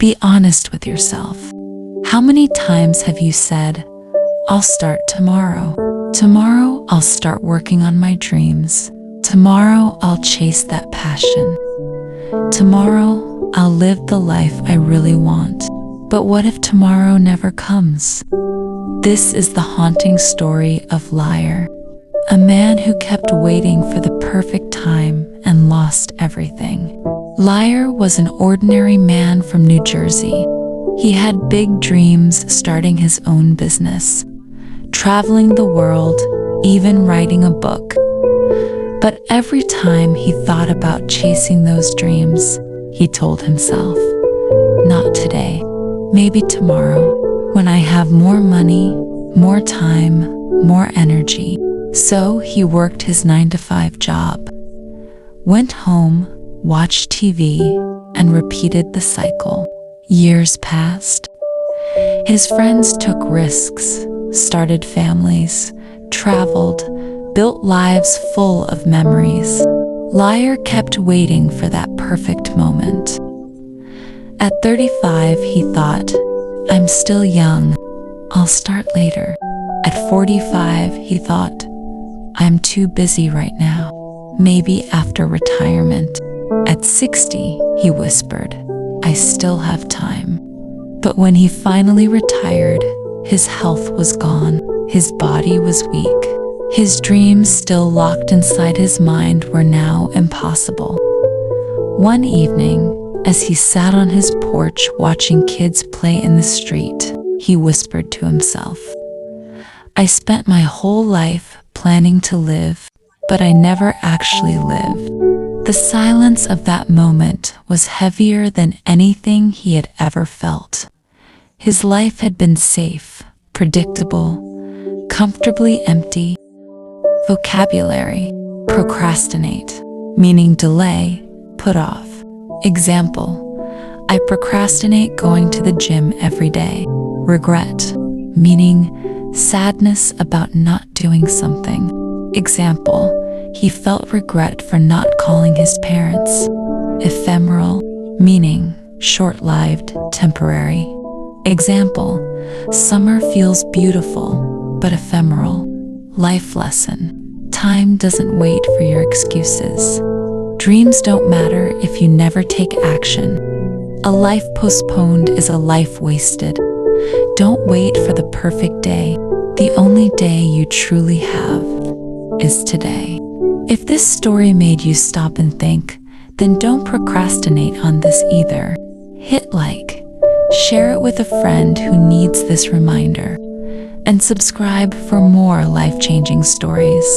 Be honest with yourself. How many times have you said, "I'll start tomorrow. Tomorrow I'll start working on my dreams. Tomorrow I'll chase that passion. Tomorrow I'll live the life I really want." But what if tomorrow never comes? This is the haunting story of Liar, a man who kept waiting for the perfect time and lost everything. Liar was an ordinary man from New Jersey. He had big dreams, starting his own business, traveling the world, even writing a book. But every time he thought about chasing those dreams, he told himself, "Not today, maybe tomorrow, when I have more money, more time, more energy." So he worked his 9-to-5 job, went home, watched TV, and repeated the cycle. Years passed. His friends took risks, started families, traveled, built lives full of memories. Liar kept waiting for that perfect moment. At 35, he thought, "I'm still young, I'll start later." At 45, he thought, "I'm too busy right now, maybe after retirement." At 60, he whispered, "I still have time." But when he finally retired, his health was gone, his body was weak. His dreams, still locked inside his mind, were now impossible. One evening, as he sat on his porch watching kids play in the street, he whispered to himself, "I spent my whole life planning to live, but I never actually lived." The silence of that moment was heavier than anything he had ever felt. His life had been safe, predictable, comfortably empty. Vocabulary: procrastinate, meaning delay, put off. Example: I procrastinate going to the gym every day. Regret, meaning sadness about not doing something. Example: he felt regret for not calling his parents. Ephemeral, meaning short-lived, temporary. Example: summer feels beautiful, but ephemeral. Life lesson: time doesn't wait for your excuses. Dreams don't matter if you never take action. A life postponed is a life wasted. Don't wait for the perfect day. The only day you truly have is today. If this story made you stop and think, then don't procrastinate on this either. Hit like, share it with a friend who needs this reminder, and subscribe for more life-changing stories.